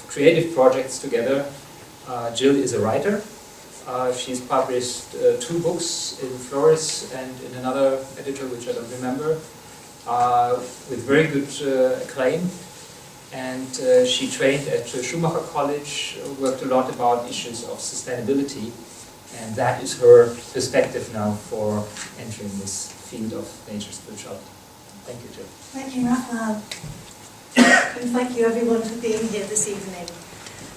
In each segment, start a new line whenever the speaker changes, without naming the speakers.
creative projects together. Gill is a writer. She's published 2 books in Floris and in another editor which I don't remember, with very good acclaim. And she trained at Schumacher College, worked a lot about issues of sustainability, and that is her perspective now for entering this field of nature spirituality. Thank you, Jill.
Thank you, Raphael. And thank you everyone for being here this evening.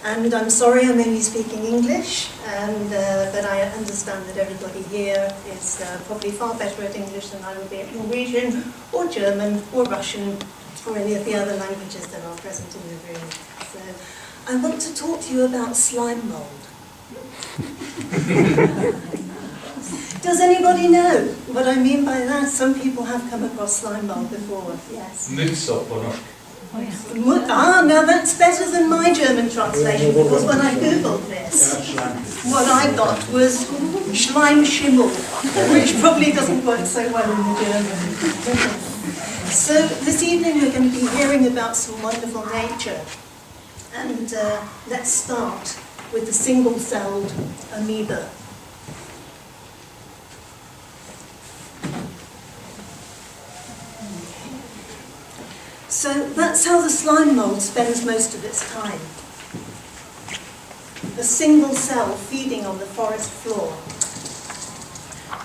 And I'm sorry I'm only speaking English, but I understand that everybody here is probably far better at English than I would be at Norwegian, or German, or Russian, or any of the other languages that are present in the room. So I want to talk to you about slime mould. Does anybody know what I mean by that? Some people have come across slime mould before, yes.
Myggsopp på norsk.
Now that's better than my German translation, because when I googled this, what I got was Schleimschimmel, which probably doesn't work so well in the German. So this evening we're going to be hearing about some wonderful nature, and let's start with the single-celled amoeba. So that's how the slime mould spends most of its time. A single cell feeding on the forest floor.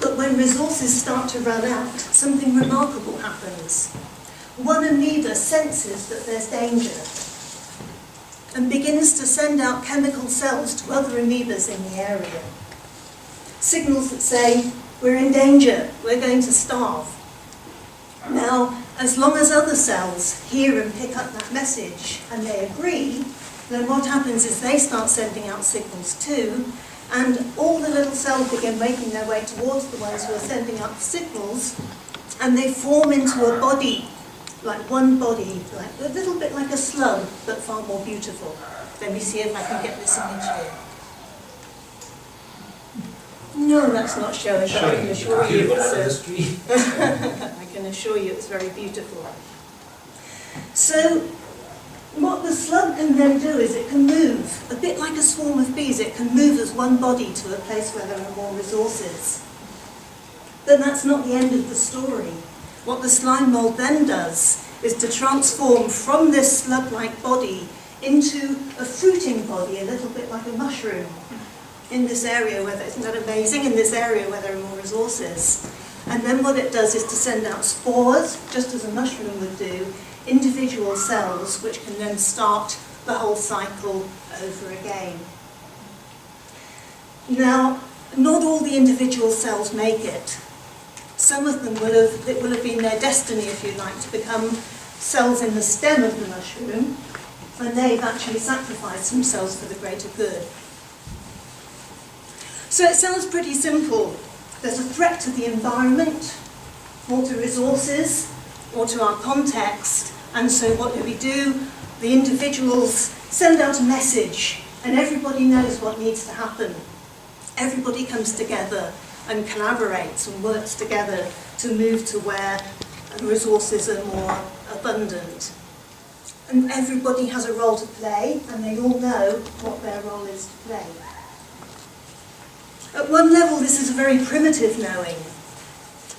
But when resources start to run out, something remarkable happens. One amoeba senses that there's danger and begins to send out chemical cells to other amoebas in the area. Signals that say, we're in danger, we're going to starve. Now, as long as other cells hear and pick up that message and they agree, then what happens is they start sending out signals too, and all the little cells begin making their way towards the ones who are sending out the signals, and they form into a body, like one body, like a little bit like a slug, but far more beautiful. Let me see if I can get this image here. No, that's not showing, but I can assure you I can assure you it's very beautiful. So, what the slug can then do is it can move, a bit like a swarm of bees, it can move as one body to a place where there are more resources. But that's not the end of the story. What the slime mould then does is to transform from this slug-like body into a fruiting body, a little bit like a mushroom. In this area where isn't that amazing? In this area where there are more resources. And then what it does is to send out spores, just as a mushroom would do, individual cells, which can then start the whole cycle over again. Now, not all the individual cells make it. Some of them it will have been their destiny, if you like, to become cells in the stem of the mushroom, and they've actually sacrificed themselves for the greater good. So it sounds pretty simple. There's a threat to the environment, or to resources, or to our context, and so what do? The individuals send out a message, and everybody knows what needs to happen. Everybody comes together and collaborates and works together to move to where resources are more abundant. And everybody has a role to play, and they all know what their role is to play. At one level, this is a very primitive knowing,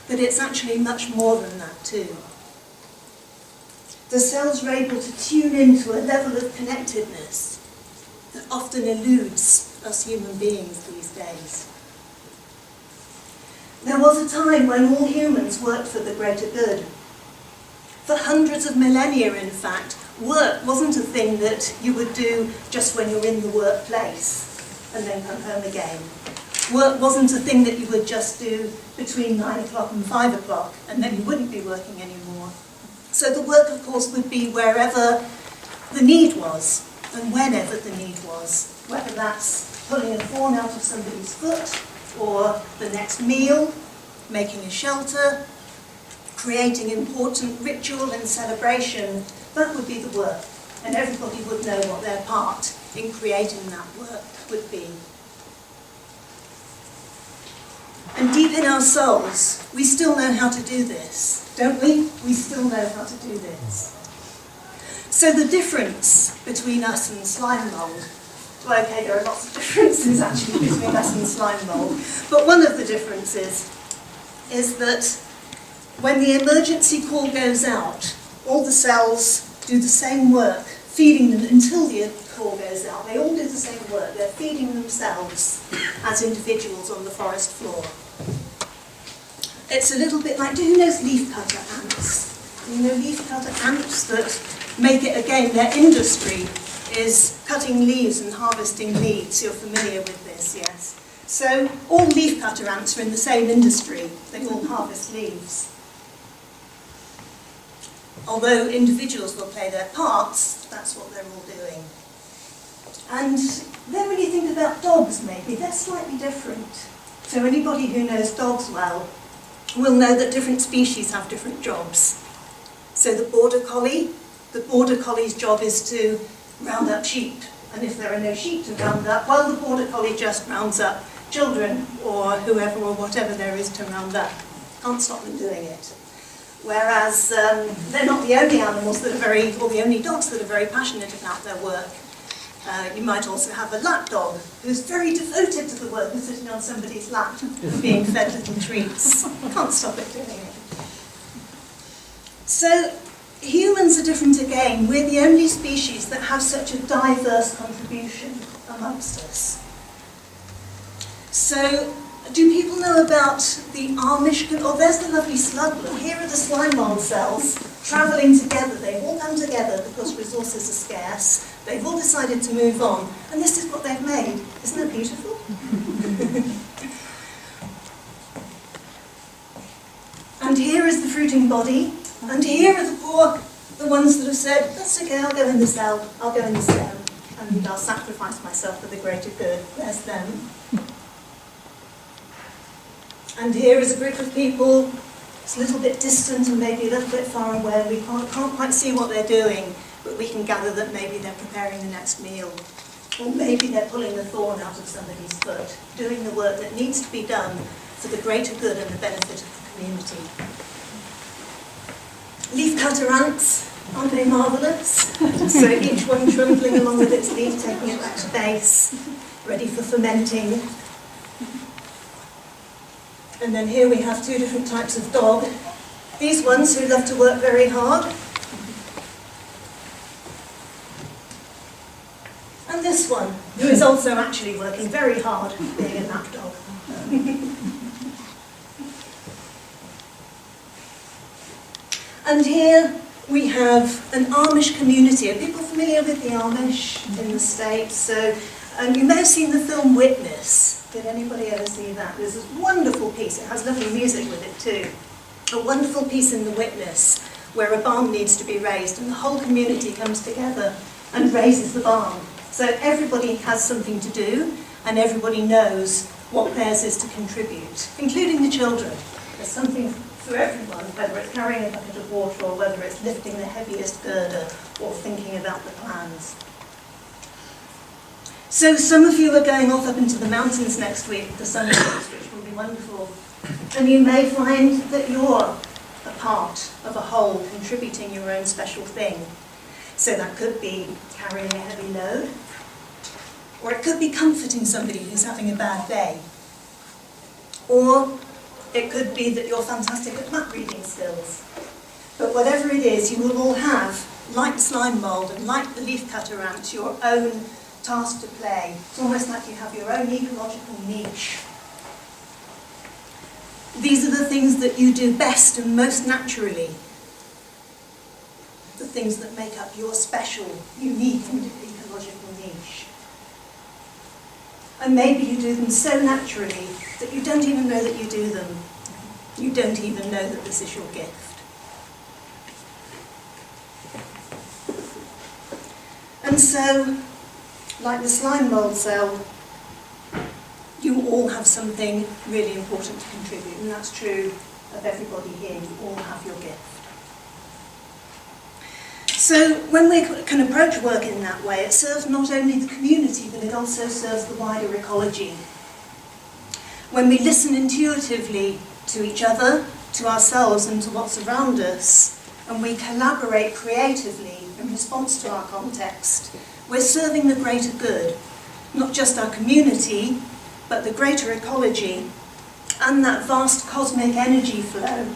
but it's actually much more than that too. The cells are able to tune into a level of connectedness that often eludes us human beings these days. There was a time when all humans worked for the greater good. For hundreds of millennia, in fact, work wasn't a thing that you would do just when you're in the workplace and then come home again. Work wasn't a thing that you would just do between 9 o'clock and 5 o'clock, and then you wouldn't be working anymore. So the work, of course, would be wherever the need was, and whenever the need was, whether that's pulling a thorn out of somebody's foot, or the next meal, making a shelter, creating important ritual and celebration. That would be the work, and everybody would know what their part in creating that work would be. And deep in our souls, we still know how to do this, don't we? We still know how to do this. So the difference between us and slime mould, well, okay, there are lots of differences actually between us and slime mould, but one of the differences is that when the emergency call goes out, all the cells do the same work, feeding them until the call goes out. They all do the same work. They're feeding themselves as individuals on the forest floor. It's a little bit like, who knows leafcutter ants? You know leafcutter ants that make it, again, their industry is cutting leaves and harvesting leaves. You're familiar with this, yes? So all leafcutter ants are in the same industry. They all harvest leaves. Although individuals will play their parts, that's what they're all doing. And then when you think about dogs, maybe, they're slightly different. So anybody who knows dogs well will know that different species have different jobs. So the border collie's job is to round up sheep. And if there are no sheep to round up, well, the border collie just rounds up children or whoever or whatever there is to round up. Can't stop them doing it. Whereas they're not the only animals that are or the only dogs that are very passionate about their work. You might also have a lap dog who's very devoted to the work and sitting on somebody's lap and being fed little treats. Can't stop it doing it. So humans are different again. We're the only species that have such a diverse contribution amongst us. So do people know about the Amish? Oh, there's the lovely slug. Look, here are the slime mould cells travelling together. They've all come together because resources are scarce. They've all decided to move on. And this is what they've made. Isn't that beautiful? And here is the fruiting body. And here are the ones that have said, that's okay, I'll go in the cell, I'll go in the stem, and I'll sacrifice myself for the greater good. There's them. And here is a group of people, it's a little bit distant and maybe a little bit far away. We can't quite see what they're doing, but we can gather that maybe they're preparing the next meal. Or maybe they're pulling the thorn out of somebody's foot, doing the work that needs to be done for the greater good and the benefit of the community. Leafcutter ants, aren't they marvellous? So each one trundling along with its leaf, taking it back to base, ready for fermenting. And then here we have two different types of dog. These ones who love to work very hard. And this one, who is also actually working very hard, being a lap dog. And here we have an Amish community. Are people familiar with the Amish in the States? So you may have seen the film Witness. Did anybody ever see that? There's this wonderful piece, it has lovely music with it too. A wonderful piece in The Witness where a barn needs to be raised and the whole community comes together and raises the barn. So everybody has something to do and everybody knows what theirs is to contribute, including the children. There's something for everyone, whether it's carrying a bucket of water or whether it's lifting the heaviest girder or thinking about the plans. So some of you are going off up into the mountains next week for summits, which will be wonderful. And you may find that you're a part of a whole, contributing your own special thing. So that could be carrying a heavy load, or it could be comforting somebody who's having a bad day. Or it could be that you're fantastic at map reading skills. But whatever it is, you will all have, like slime mould and like the leafcutter ants, your own task to play. It's almost like you have your own ecological niche. These are the things that you do best and most naturally. The things that make up your special, unique ecological niche. And maybe you do them so naturally that you don't even know that you do them. You don't even know that this is your gift. And so, like the slime mould cell, you all have something really important to contribute, and that's true of everybody here. You all have your gift. So when we can approach work in that way, it serves not only the community, but it also serves the wider ecology. When we listen intuitively to each other, to ourselves, and to what's around us, and we collaborate creatively in response to our context, we're serving the greater good, not just our community, but the greater ecology and that vast cosmic energy flow,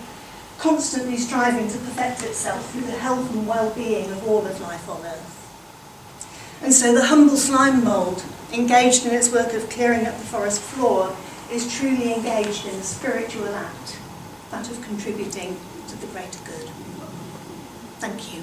constantly striving to perfect itself through the health and well-being of all of life on Earth. And so the humble slime mould, engaged in its work of clearing up the forest floor, is truly engaged in a spiritual act, that of contributing to the greater good. Thank you.